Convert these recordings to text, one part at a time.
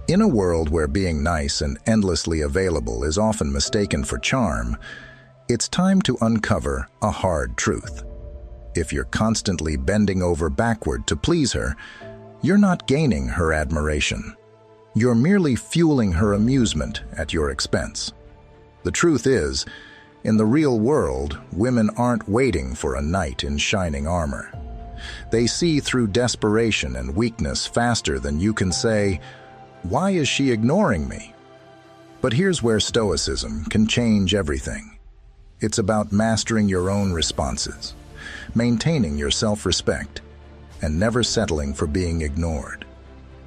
In a world where being nice and endlessly available is often mistaken for charm, it's time to uncover a hard truth. If you're constantly bending over backward to please her, you're not gaining her admiration. You're merely fueling her amusement at your expense. The truth is, in the real world, women aren't waiting for a knight in shining armor. They see through desperation and weakness faster than you can say, "Why is she ignoring me?" But here's where Stoicism can change everything. It's about mastering your own responses, maintaining your self-respect, and never settling for being ignored.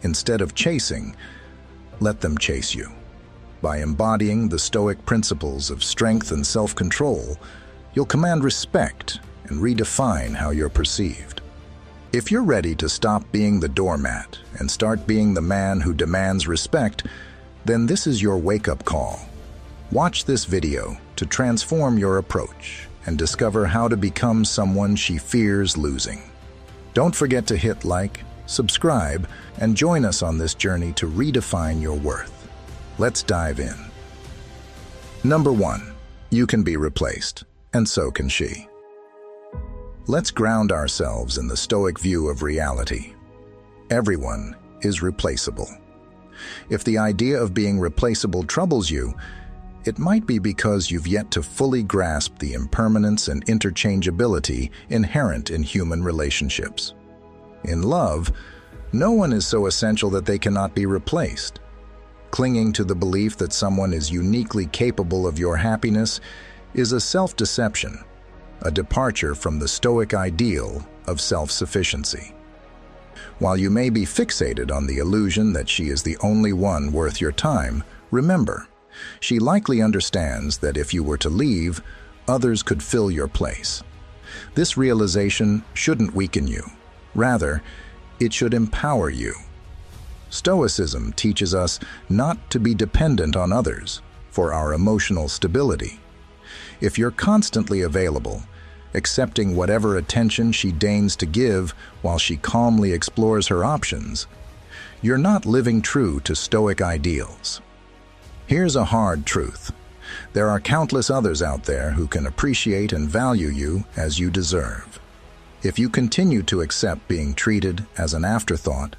Instead of chasing, let them chase you. By embodying the Stoic principles of strength and self-control, you'll command respect and redefine how you're perceived. If you're ready to stop being the doormat and start being the man who demands respect, then this is your wake-up call. Watch this video to transform your approach and discover how to become someone she fears losing. Don't forget to hit like, subscribe, and join us on this journey to redefine your worth. Let's dive in. Number 1. You can be replaced, and so can she. Let's ground ourselves in the Stoic view of reality. Everyone is replaceable. If the idea of being replaceable troubles you, it might be because you've yet to fully grasp the impermanence and interchangeability inherent in human relationships. In love, no one is so essential that they cannot be replaced. Clinging to the belief that someone is uniquely capable of your happiness is a self-deception, a departure from the Stoic ideal of self-sufficiency. While you may be fixated on the illusion that she is the only one worth your time, remember, she likely understands that if you were to leave, others could fill your place. This realization shouldn't weaken you. Rather, it should empower you. Stoicism teaches us not to be dependent on others for our emotional stability. If you're constantly available, accepting whatever attention she deigns to give while she calmly explores her options, you're not living true to Stoic ideals. Here's a hard truth. There are countless others out there who can appreciate and value you as you deserve. If you continue to accept being treated as an afterthought,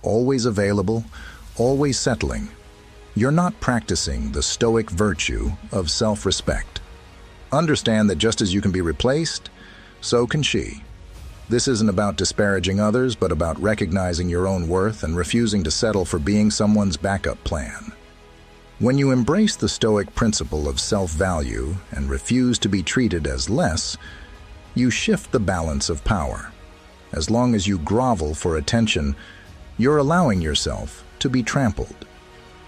always available, always settling, you're not practicing the Stoic virtue of self-respect. Understand that just as you can be replaced, so can she. This isn't about disparaging others, but about recognizing your own worth and refusing to settle for being someone's backup plan. When you embrace the Stoic principle of self-value and refuse to be treated as less, you shift the balance of power. As long as you grovel for attention, you're allowing yourself to be trampled.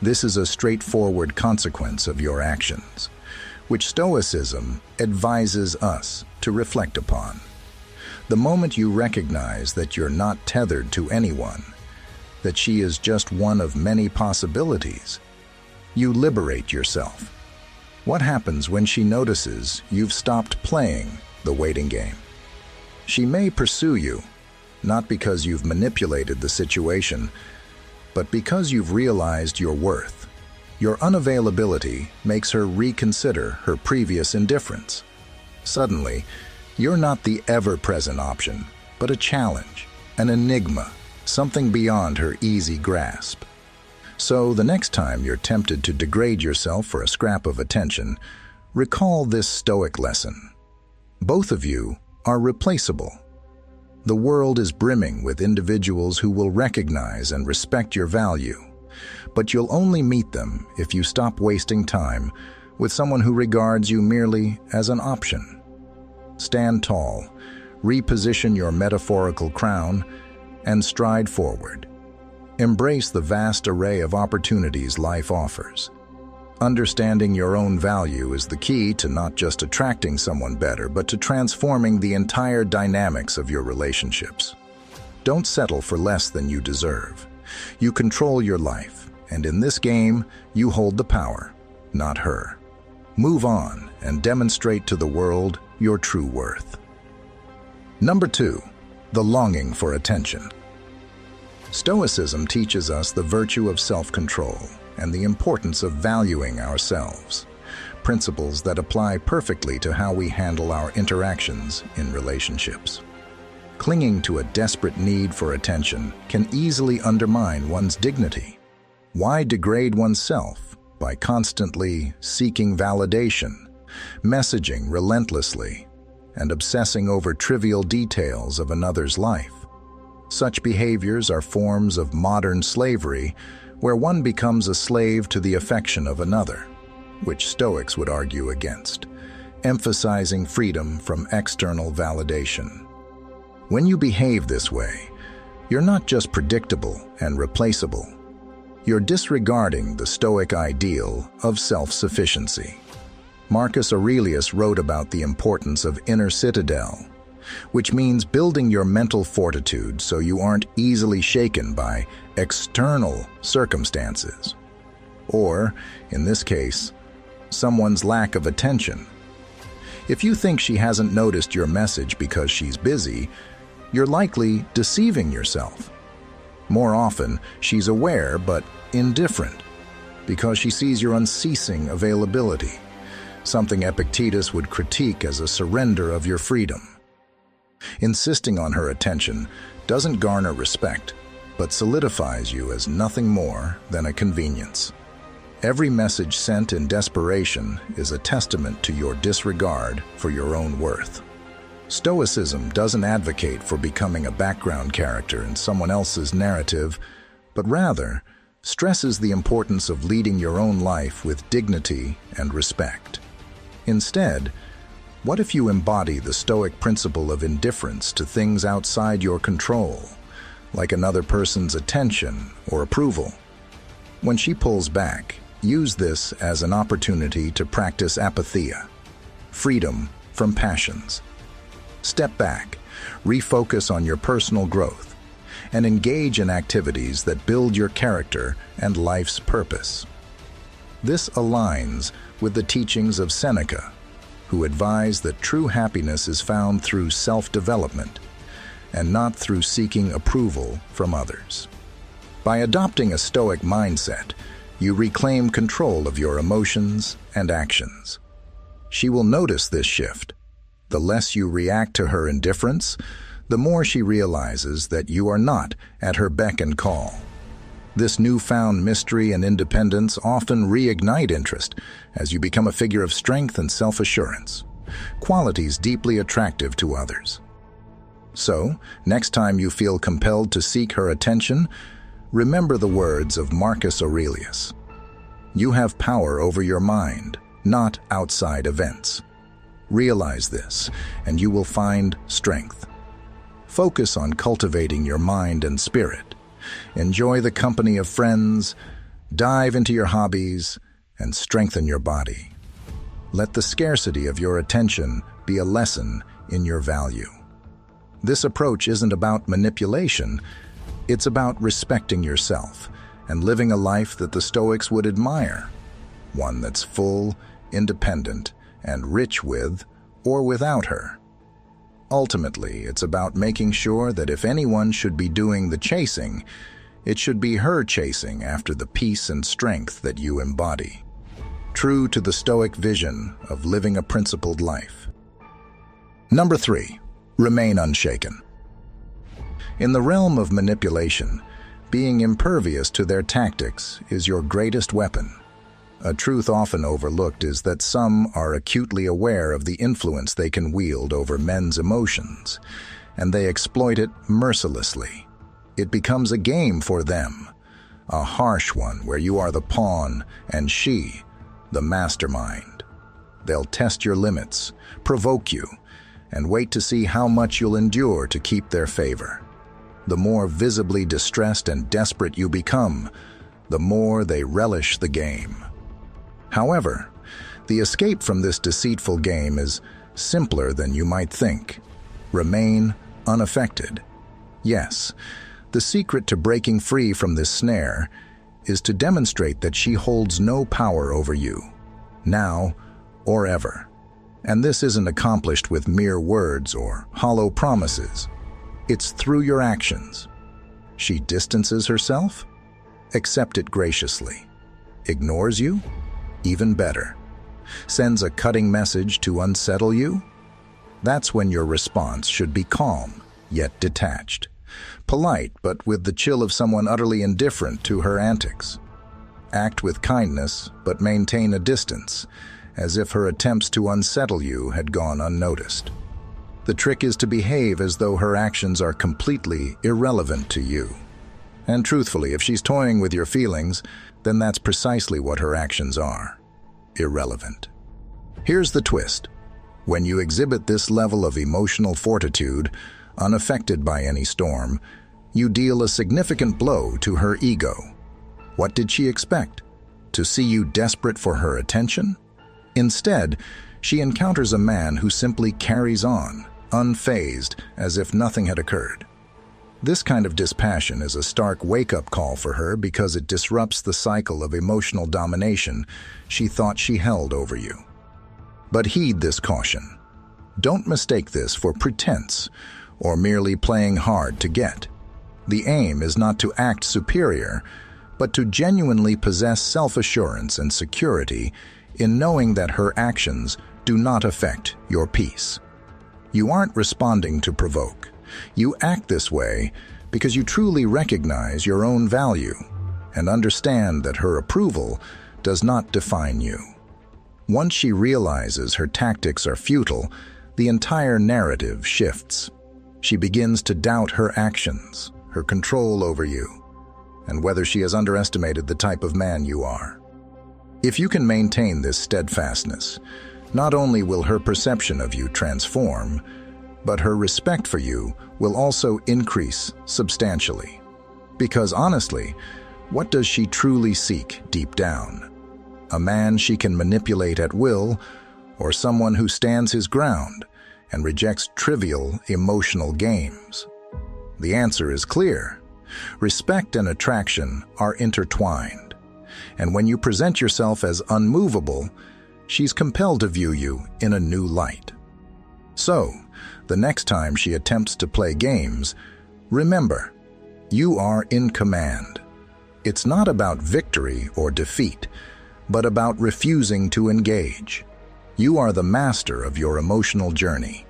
This is a straightforward consequence of your actions, which Stoicism advises us to reflect upon. The moment you recognize that you're not tethered to anyone, that she is just one of many possibilities, you liberate yourself. What happens when she notices you've stopped playing the waiting game? She may pursue you, not because you've manipulated the situation, but because you've realized your worth. Your unavailability makes her reconsider her previous indifference. Suddenly, you're not the ever-present option, but a challenge, an enigma, something beyond her easy grasp. So the next time you're tempted to degrade yourself for a scrap of attention, recall this Stoic lesson. Both of you are replaceable. The world is brimming with individuals who will recognize and respect your value, but you'll only meet them if you stop wasting time with someone who regards you merely as an option. Stand tall, reposition your metaphorical crown, and stride forward. Embrace the vast array of opportunities life offers. Understanding your own value is the key to not just attracting someone better, but to transforming the entire dynamics of your relationships. Don't settle for less than you deserve. You control your life, and in this game, you hold the power, not her. Move on and demonstrate to the world your true worth. Number 2, the longing for attention. Stoicism teaches us the virtue of self-control and the importance of valuing ourselves, principles that apply perfectly to how we handle our interactions in relationships. Clinging to a desperate need for attention can easily undermine one's dignity. Why degrade oneself by constantly seeking validation, messaging relentlessly, and obsessing over trivial details of another's life? Such behaviors are forms of modern slavery where one becomes a slave to the affection of another, which Stoics would argue against, emphasizing freedom from external validation. When you behave this way, you're not just predictable and replaceable. You're disregarding the Stoic ideal of self-sufficiency. Marcus Aurelius wrote about the importance of inner citadel, which means building your mental fortitude so you aren't easily shaken by external circumstances. Or, in this case, someone's lack of attention. If you think she hasn't noticed your message because she's busy, you're likely deceiving yourself. More often, she's aware but indifferent because she sees your unceasing availability, something Epictetus would critique as a surrender of your freedom. Insisting on her attention doesn't garner respect, but solidifies you as nothing more than a convenience. Every message sent in desperation is a testament to your disregard for your own worth. Stoicism doesn't advocate for becoming a background character in someone else's narrative, but rather stresses the importance of leading your own life with dignity and respect. Instead, what if you embody the Stoic principle of indifference to things outside your control, like another person's attention or approval? When she pulls back, use this as an opportunity to practice apatheia, freedom from passions. Step back, refocus on your personal growth, and engage in activities that build your character and life's purpose. This aligns with the teachings of Seneca, who advised that true happiness is found through self-development and not through seeking approval from others. By adopting a Stoic mindset, you reclaim control of your emotions and actions. She will notice this shift. The less you react to her indifference, the more she realizes that you are not at her beck and call. This newfound mystery and independence often reignite interest as you become a figure of strength and self-assurance, qualities deeply attractive to others. So, next time you feel compelled to seek her attention, remember the words of Marcus Aurelius. You have power over your mind, not outside events. Realize this, and you will find strength. Focus on cultivating your mind and spirit. Enjoy the company of friends, dive into your hobbies, and strengthen your body. Let the scarcity of your attention be a lesson in your value. This approach isn't about manipulation, it's about respecting yourself and living a life that the Stoics would admire, one that's full, independent, and rich with or without her. Ultimately, it's about making sure that if anyone should be doing the chasing, it should be her chasing after the peace and strength that you embody, true to the Stoic vision of living a principled life. Number 3, remain unshaken. In the realm of manipulation, being impervious to their tactics is your greatest weapon. A truth often overlooked is that some are acutely aware of the influence they can wield over men's emotions, and they exploit it mercilessly. It becomes a game for them, a harsh one where you are the pawn and she, the mastermind. They'll test your limits, provoke you, and wait to see how much you'll endure to keep their favor. The more visibly distressed and desperate you become, the more they relish the game. However, the escape from this deceitful game is simpler than you might think. Remain unaffected. Yes, the secret to breaking free from this snare is to demonstrate that she holds no power over you, now or ever. And this isn't accomplished with mere words or hollow promises. It's through your actions. She distances herself? Accept it graciously. Ignores you? Even better. Sends a cutting message to unsettle you? That's when your response should be calm, yet detached. Polite, but with the chill of someone utterly indifferent to her antics. Act with kindness, but maintain a distance, as if her attempts to unsettle you had gone unnoticed. The trick is to behave as though her actions are completely irrelevant to you. And truthfully, if she's toying with your feelings, then that's precisely what her actions are: irrelevant. Here's the twist. When you exhibit this level of emotional fortitude, unaffected by any storm, you deal a significant blow to her ego. What did she expect? To see you desperate for her attention? Instead, she encounters a man who simply carries on, unfazed, as if nothing had occurred. This kind of dispassion is a stark wake-up call for her because it disrupts the cycle of emotional domination she thought she held over you. But heed this caution. Don't mistake this for pretense or merely playing hard to get. The aim is not to act superior, but to genuinely possess self-assurance and security in knowing that her actions do not affect your peace. You aren't responding to provoke. You act this way because you truly recognize your own value and understand that her approval does not define you. Once she realizes her tactics are futile, the entire narrative shifts. She begins to doubt her actions, her control over you, and whether she has underestimated the type of man you are. If you can maintain this steadfastness, not only will her perception of you transform, but her respect for you will also increase substantially. Because honestly, what does she truly seek deep down? A man she can manipulate at will, or someone who stands his ground and rejects trivial emotional games? The answer is clear. Respect and attraction are intertwined, and when you present yourself as unmovable, she's compelled to view you in a new light. So, the next time she attempts to play games, remember, you are in command. It's not about victory or defeat, but about refusing to engage. You are the master of your emotional journey,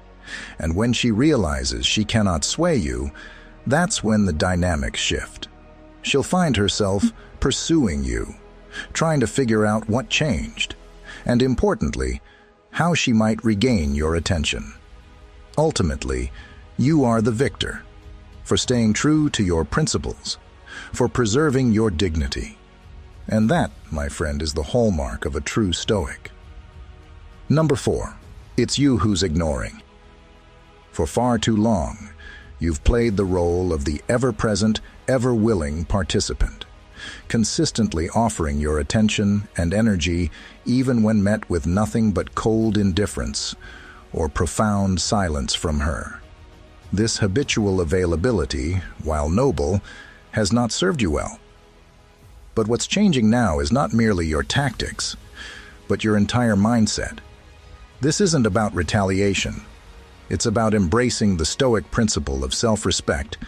and when she realizes she cannot sway you, that's when the dynamics shift. She'll find herself pursuing you, trying to figure out what changed, and importantly, how she might regain your attention. Ultimately, you are the victor, for staying true to your principles, for preserving your dignity. And that, my friend, is the hallmark of a true Stoic. Number 4, it's you who's ignoring. For far too long, you've played the role of the ever-present, ever-willing participant, consistently offering your attention and energy even when met with nothing but cold indifference or profound silence from her. This habitual availability, while noble, has not served you well. But what's changing now is not merely your tactics, but your entire mindset. This isn't about retaliation. It's about embracing the Stoic principle of self-respect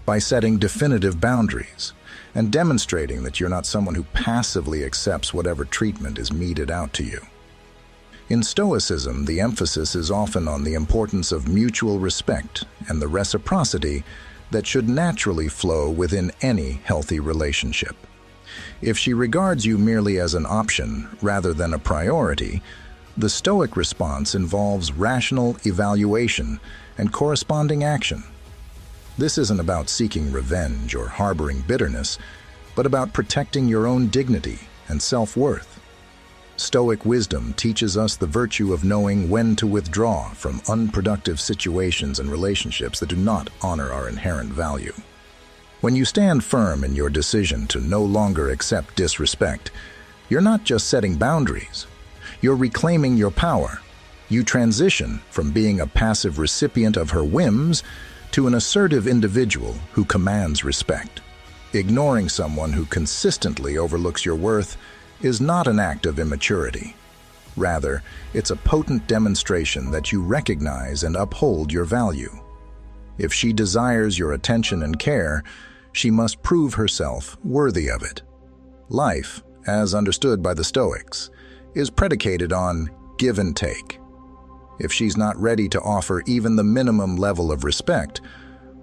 by setting definitive boundaries and demonstrating that you're not someone who passively accepts whatever treatment is meted out to you. In Stoicism, the emphasis is often on the importance of mutual respect and the reciprocity that should naturally flow within any healthy relationship. If she regards you merely as an option rather than a priority, the Stoic response involves rational evaluation and corresponding action. This isn't about seeking revenge or harboring bitterness, but about protecting your own dignity and self-worth. Stoic wisdom teaches us the virtue of knowing when to withdraw from unproductive situations and relationships that do not honor our inherent value. When you stand firm in your decision to no longer accept disrespect, you're not just setting boundaries. You're reclaiming your power. You transition from being a passive recipient of her whims to an assertive individual who commands respect. Ignoring someone who consistently overlooks your worth is not an act of immaturity. Rather, it's a potent demonstration that you recognize and uphold your value. If she desires your attention and care, She must prove herself worthy of it. Life, as understood by the Stoics, is predicated on give and take. If she's not ready to offer even the minimum level of respect,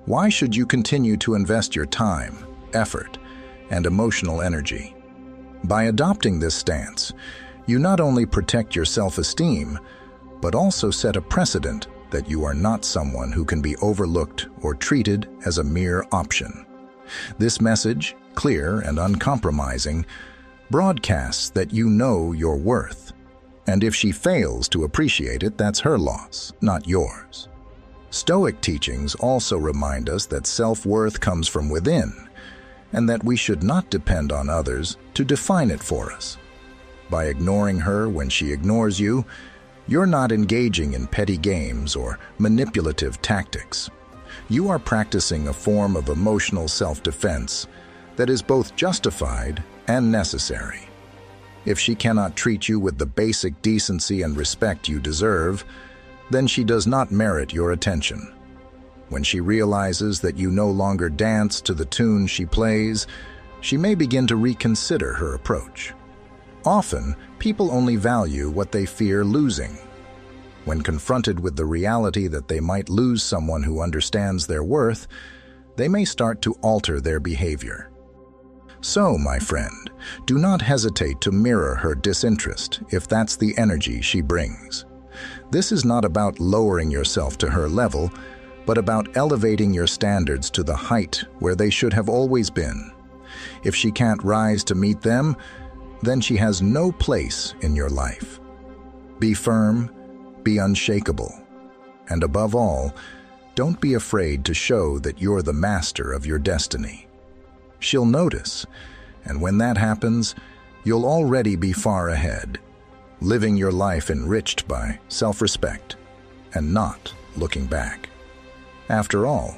why should you continue to invest your time, effort, and emotional energy? By adopting this stance, you not only protect your self-esteem, but also set a precedent that you are not someone who can be overlooked or treated as a mere option. This message, clear and uncompromising, broadcasts that you know your worth. And if she fails to appreciate it, that's her loss, not yours. Stoic teachings also remind us that self-worth comes from within, and that we should not depend on others to define it for us. By ignoring her when she ignores you, you're not engaging in petty games or manipulative tactics. You are practicing a form of emotional self-defense that is both justified and necessary. If she cannot treat you with the basic decency and respect you deserve, then she does not merit your attention. When she realizes that you no longer dance to the tune she plays, she may begin to reconsider her approach. Often, people only value what they fear losing. When confronted with the reality that they might lose someone who understands their worth, they may start to alter their behavior. So, my friend, do not hesitate to mirror her disinterest if that's the energy she brings. This is not about lowering yourself to her level, but about elevating your standards to the height where they should have always been. If she can't rise to meet them, then she has no place in your life. Be firm, be unshakable, and above all, don't be afraid to show that you're the master of your destiny. She'll notice, and when that happens, you'll already be far ahead, living your life enriched by self-respect and not looking back. After all,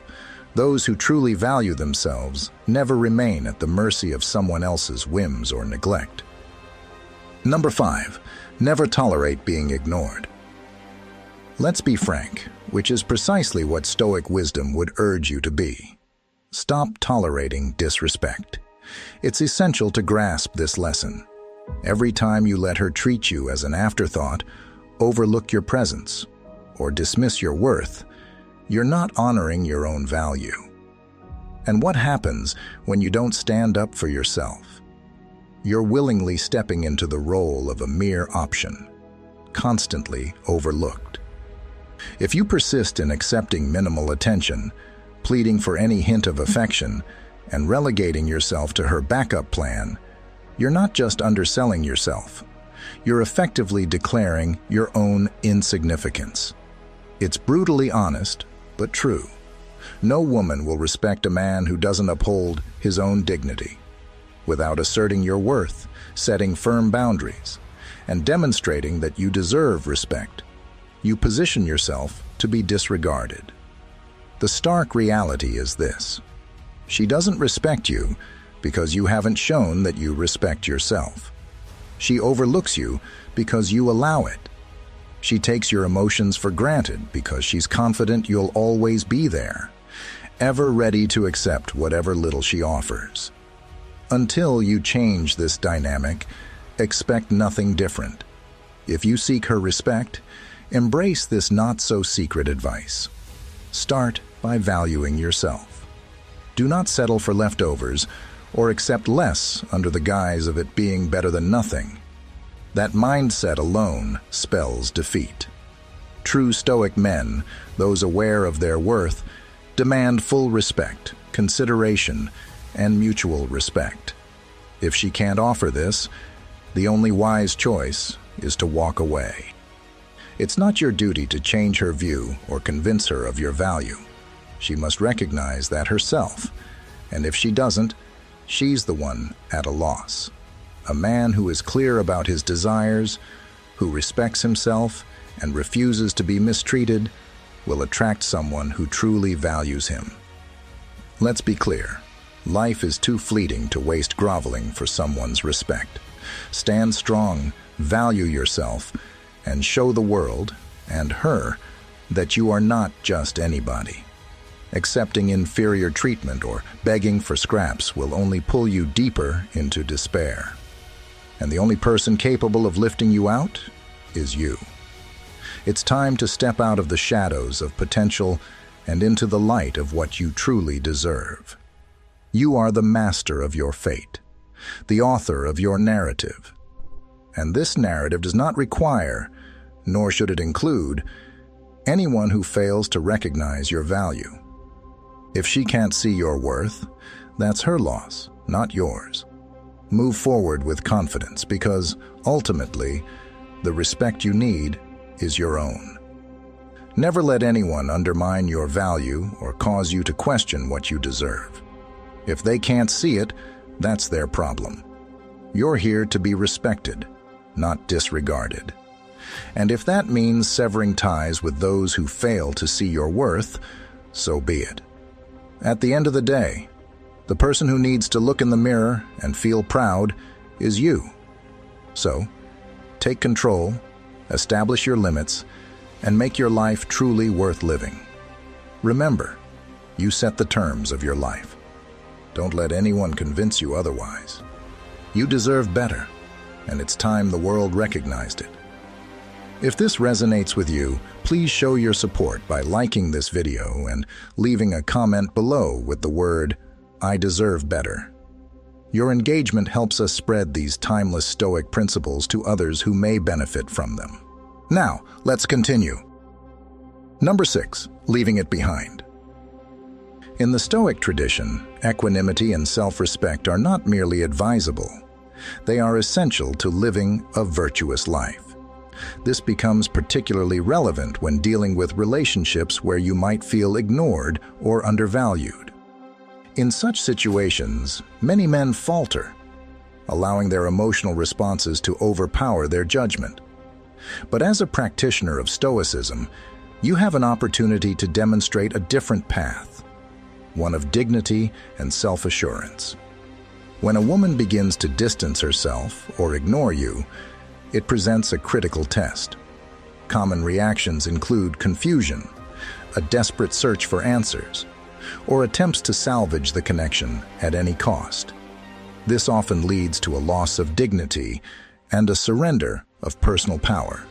those who truly value themselves never remain at the mercy of someone else's whims or neglect. Number 5, never tolerate being ignored. Let's be frank, which is precisely what Stoic wisdom would urge you to be. Stop tolerating disrespect. It's essential to grasp this lesson. Every time you let her treat you as an afterthought, overlook your presence, or dismiss your worth, you're not honoring your own value. And what happens when you don't stand up for yourself? You're willingly stepping into the role of a mere option, constantly overlooked. If you persist in accepting minimal attention, pleading for any hint of affection, and relegating yourself to her backup plan, you're not just underselling yourself. You're effectively declaring your own insignificance. It's brutally honest, but true. No woman will respect a man who doesn't uphold his own dignity. Without asserting your worth, setting firm boundaries, and demonstrating that you deserve respect, you position yourself to be disregarded. The stark reality is this: she doesn't respect you because you haven't shown that you respect yourself. She overlooks you because you allow it. She takes your emotions for granted because she's confident you'll always be there, ever ready to accept whatever little she offers. Until you change this dynamic, expect nothing different. If you seek her respect, embrace this not-so-secret advice. Start by valuing yourself. Do not settle for leftovers or accept less under the guise of it being better than nothing. That mindset alone spells defeat. True Stoic men, those aware of their worth, demand full respect, consideration, and mutual respect. If she can't offer this, the only wise choice is to walk away. It's not your duty to change her view or convince her of your value. She must recognize that herself, and if she doesn't, she's the one at a loss. A man who is clear about his desires, who respects himself and refuses to be mistreated, will attract someone who truly values him. Let's be clear. Life is too fleeting to waste groveling for someone's respect. Stand strong, value yourself, and show the world, and her, that you are not just anybody. Accepting inferior treatment or begging for scraps will only pull you deeper into despair. And the only person capable of lifting you out is you. It's time to step out of the shadows of potential and into the light of what you truly deserve. You are the master of your fate, the author of your narrative. And this narrative does not require, nor should it include, anyone who fails to recognize your value. If she can't see your worth, that's her loss, not yours. Move forward with confidence because, ultimately, the respect you need is your own. Never let anyone undermine your value or cause you to question what you deserve. If they can't see it, that's their problem. You're here to be respected, not disregarded. And if that means severing ties with those who fail to see your worth, so be it. At the end of the day, the person who needs to look in the mirror and feel proud is you. So, take control, establish your limits, and make your life truly worth living. Remember, you set the terms of your life. Don't let anyone convince you otherwise. You deserve better, and it's time the world recognized it. If this resonates with you, please show your support by liking this video and leaving a comment below with the word, "I deserve better." Your engagement helps us spread these timeless Stoic principles to others who may benefit from them. Now, let's continue. Number 6, leaving it behind. In the Stoic tradition, equanimity and self-respect are not merely advisable. They are essential to living a virtuous life. This becomes particularly relevant when dealing with relationships where you might feel ignored or undervalued. In such situations, many men falter, allowing their emotional responses to overpower their judgment. But as a practitioner of Stoicism, you have an opportunity to demonstrate a different path, one of dignity and self-assurance. When a woman begins to distance herself or ignore you, it presents a critical test. Common reactions include confusion, a desperate search for answers, or attempts to salvage the connection at any cost. This often leads to a loss of dignity and a surrender of personal power.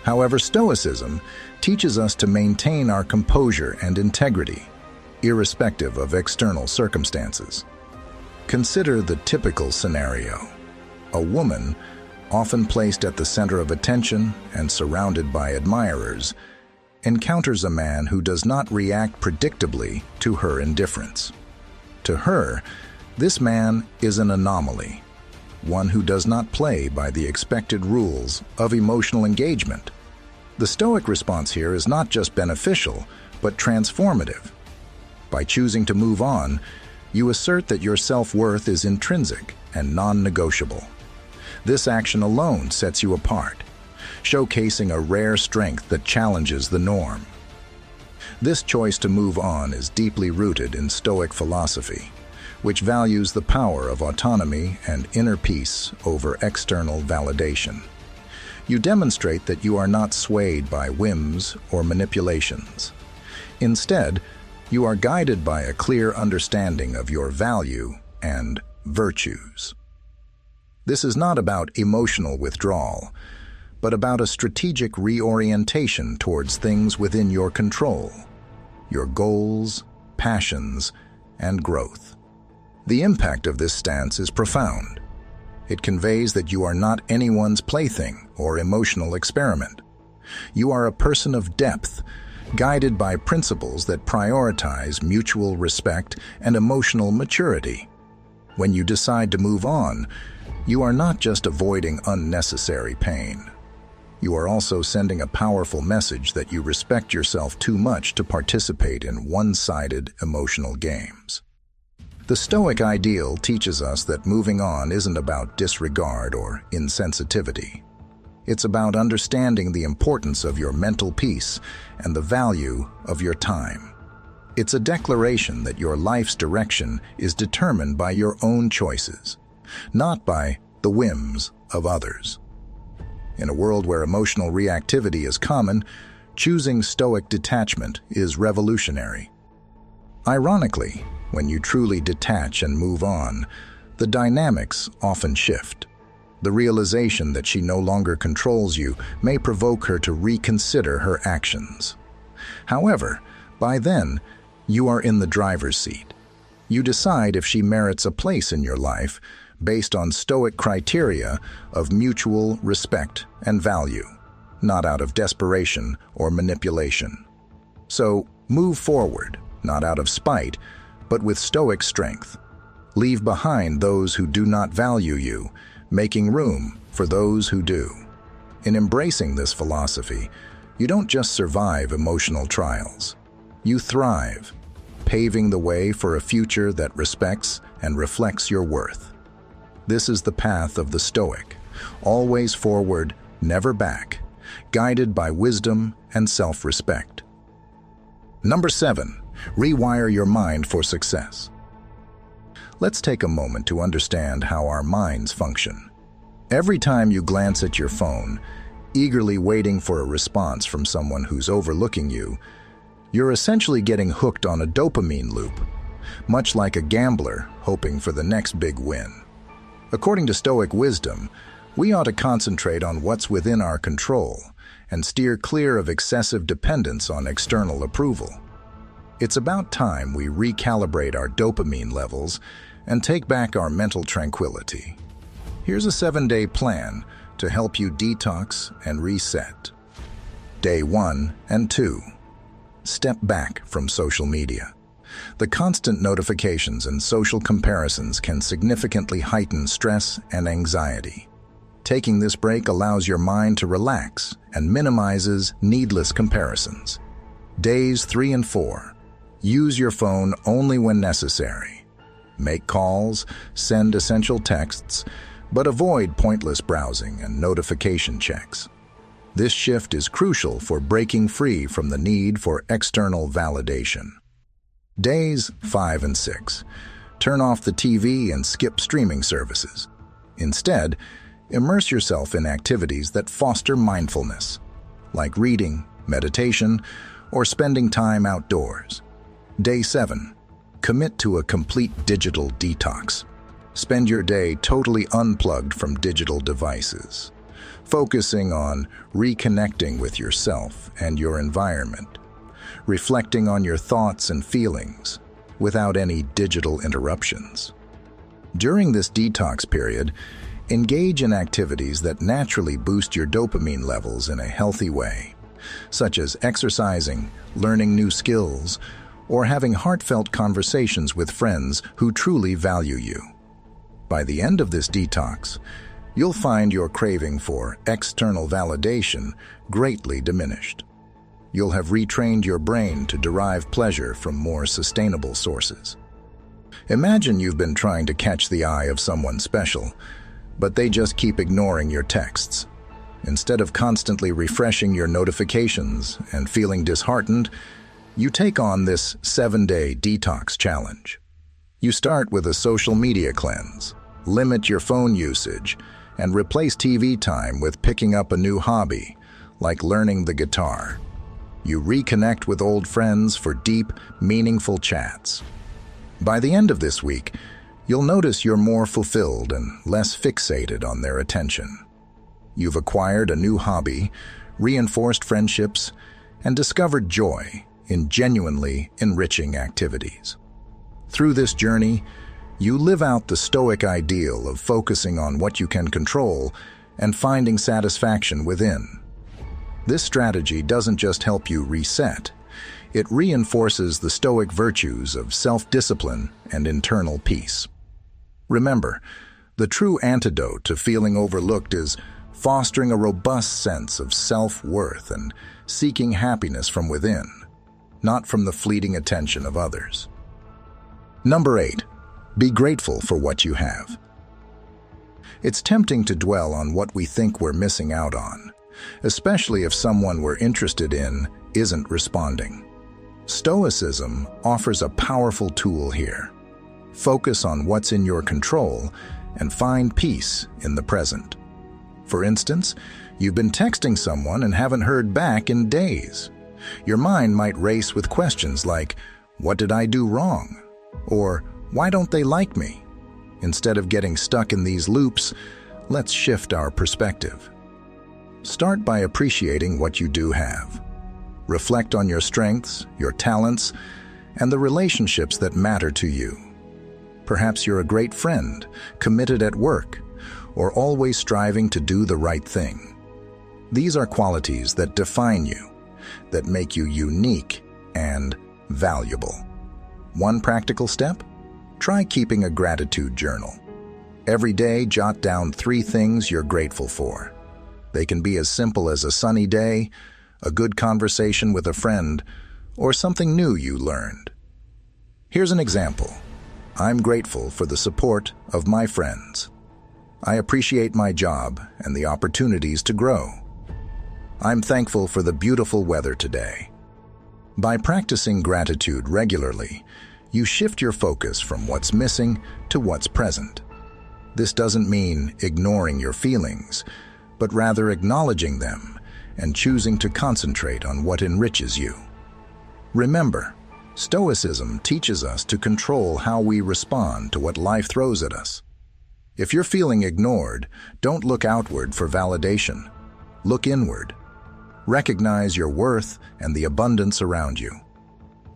However, Stoicism teaches us to maintain our composure and integrity, irrespective of external circumstances. Consider the typical scenario. A woman, often placed at the center of attention and surrounded by admirers, encounters a man who does not react predictably to her indifference. To her, this man is an anomaly, one who does not play by the expected rules of emotional engagement. The Stoic response here is not just beneficial, but transformative. By choosing to move on, you assert that your self-worth is intrinsic and non-negotiable. This action alone sets you apart, showcasing a rare strength that challenges the norm. This choice to move on is deeply rooted in Stoic philosophy, which values the power of autonomy and inner peace over external validation. You demonstrate that you are not swayed by whims or manipulations. Instead, you are guided by a clear understanding of your value and virtues. This is not about emotional withdrawal, but about a strategic reorientation towards things within your control, your goals, passions, and growth. The impact of this stance is profound. It conveys that you are not anyone's plaything or emotional experiment. You are a person of depth, guided by principles that prioritize mutual respect and emotional maturity. When you decide to move on, you are not just avoiding unnecessary pain. You are also sending a powerful message that you respect yourself too much to participate in one-sided emotional games. The Stoic ideal teaches us that moving on isn't about disregard or insensitivity. It's about understanding the importance of your mental peace and the value of your time. It's a declaration that your life's direction is determined by your own choices, not by the whims of others. In a world where emotional reactivity is common, choosing Stoic detachment is revolutionary. Ironically, when you truly detach and move on, the dynamics often shift. The realization that she no longer controls you may provoke her to reconsider her actions. However, by then, you are in the driver's seat. You decide if she merits a place in your life based on Stoic criteria of mutual respect and value, not out of desperation or manipulation. So, move forward, not out of spite, but with Stoic strength. Leave behind those who do not value you, making room for those who do. In embracing this philosophy, you don't just survive emotional trials. You thrive, paving the way for a future that respects and reflects your worth. This is the path of the Stoic, always forward, never back, guided by wisdom and self-respect. Number 7, rewire your mind for success. Let's take a moment to understand how our minds function. Every time you glance at your phone, eagerly waiting for a response from someone who's overlooking you, you're essentially getting hooked on a dopamine loop, much like a gambler hoping for the next big win. According to Stoic wisdom, we ought to concentrate on what's within our control and steer clear of excessive dependence on external approval. It's about time we recalibrate our dopamine levels and take back our mental tranquility. Here's a 7-day plan to help you detox and reset. Day 1 and 2. Step back from social media. The constant notifications and social comparisons can significantly heighten stress and anxiety. Taking this break allows your mind to relax and minimizes needless comparisons. Days 3 and 4. Use your phone only when necessary. Make calls, send essential texts, but avoid pointless browsing and notification checks. This shift is crucial for breaking free from the need for external validation. Days 5 and 6. Turn off the TV and skip streaming services. Instead, immerse yourself in activities that foster mindfulness, like reading, meditation, or spending time outdoors. Day 7. Commit to a complete digital detox. Spend your day totally unplugged from digital devices, focusing on reconnecting with yourself and your environment, reflecting on your thoughts and feelings without any digital interruptions. During this detox period, engage in activities that naturally boost your dopamine levels in a healthy way, such as exercising, learning new skills, or having heartfelt conversations with friends who truly value you. By the end of this detox, you'll find your craving for external validation greatly diminished. You'll have retrained your brain to derive pleasure from more sustainable sources. Imagine you've been trying to catch the eye of someone special, but they just keep ignoring your texts. Instead of constantly refreshing your notifications and feeling disheartened, you take on this 7-day detox challenge. You start with a social media cleanse, limit your phone usage, and replace TV time with picking up a new hobby, like learning the guitar. You reconnect with old friends for deep, meaningful chats. By the end of this week, you'll notice you're more fulfilled and less fixated on their attention. You've acquired a new hobby, reinforced friendships, and discovered joy in genuinely enriching activities. Through this journey, you live out the Stoic ideal of focusing on what you can control and finding satisfaction within. This strategy doesn't just help you reset, it reinforces the Stoic virtues of self-discipline and internal peace. Remember, the true antidote to feeling overlooked is fostering a robust sense of self-worth and seeking happiness from within, not from the fleeting attention of others. Number 8. Be grateful for what you have. It's tempting to dwell on what we think we're missing out on, especially if someone we're interested in isn't responding. Stoicism offers a powerful tool here. Focus on what's in your control and find peace in the present. For instance, you've been texting someone and haven't heard back in days. Your mind might race with questions like, What did I do wrong? Or why don't they like me? Instead of getting stuck in these loops, let's shift our perspective. Start by appreciating what you do have. Reflect on your strengths, your talents, and the relationships that matter to you. Perhaps you're a great friend, committed at work, or always striving to do the right thing. These are qualities that define you, that make you unique and valuable. One practical step? Try keeping a gratitude journal. Every day, jot down 3 things you're grateful for. They can be as simple as a sunny day, a good conversation with a friend, or something new you learned. Here's an example. I'm grateful for the support of my friends. I appreciate my job and the opportunities to grow. I'm thankful for the beautiful weather today. By practicing gratitude regularly, you shift your focus from what's missing to what's present. This doesn't mean ignoring your feelings, but rather acknowledging them and choosing to concentrate on what enriches you. Remember, Stoicism teaches us to control how we respond to what life throws at us. If you're feeling ignored, don't look outward for validation. Look inward. Recognize your worth and the abundance around you.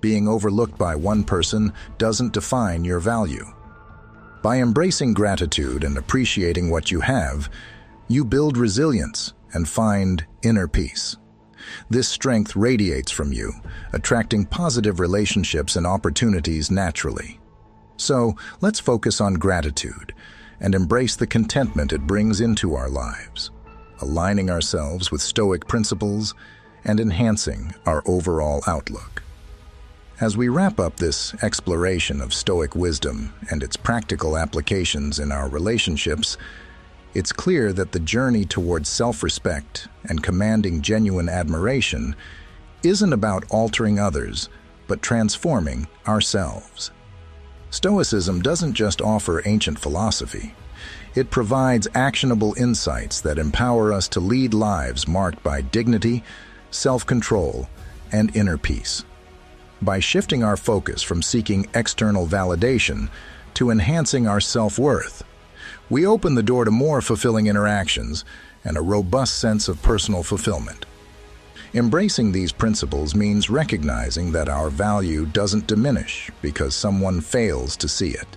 Being overlooked by one person doesn't define your value. By embracing gratitude and appreciating what you have, you build resilience and find inner peace. This strength radiates from you, attracting positive relationships and opportunities naturally. So, let's focus on gratitude and embrace the contentment it brings into our lives, aligning ourselves with Stoic principles and enhancing our overall outlook. As we wrap up this exploration of Stoic wisdom and its practical applications in our relationships, it's clear that the journey towards self-respect and commanding genuine admiration isn't about altering others, but transforming ourselves. Stoicism doesn't just offer ancient philosophy. It provides actionable insights that empower us to lead lives marked by dignity, self-control, and inner peace. By shifting our focus from seeking external validation to enhancing our self-worth, we open the door to more fulfilling interactions and a robust sense of personal fulfillment. Embracing these principles means recognizing that our value doesn't diminish because someone fails to see it.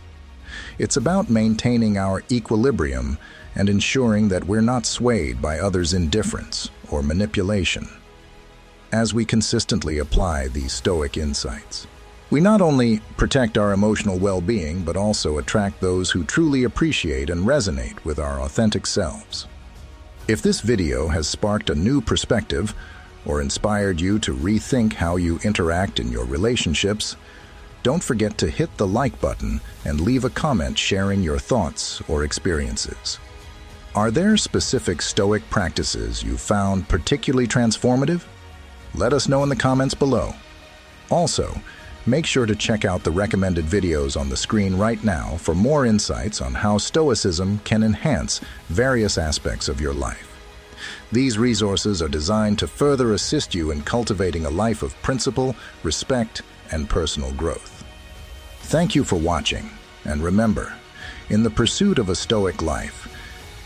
It's about maintaining our equilibrium and ensuring that we're not swayed by others' indifference or manipulation. As we consistently apply these Stoic insights, we not only protect our emotional well-being, but also attract those who truly appreciate and resonate with our authentic selves. If this video has sparked a new perspective or inspired you to rethink how you interact in your relationships, don't forget to hit the like button and leave a comment sharing your thoughts or experiences. Are there specific Stoic practices you found particularly transformative? Let us know in the comments below. Also, make sure to check out the recommended videos on the screen right now for more insights on how Stoicism can enhance various aspects of your life. These resources are designed to further assist you in cultivating a life of principle, respect, and personal growth. Thank you for watching, and remember, in the pursuit of a Stoic life,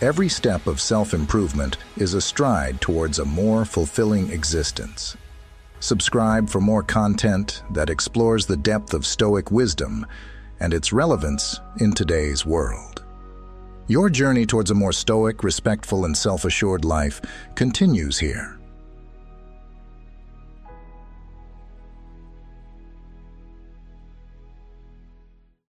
every step of self-improvement is a stride towards a more fulfilling existence. Subscribe for more content that explores the depth of Stoic wisdom and its relevance in today's world. Your journey towards a more Stoic, respectful, and self-assured life continues here.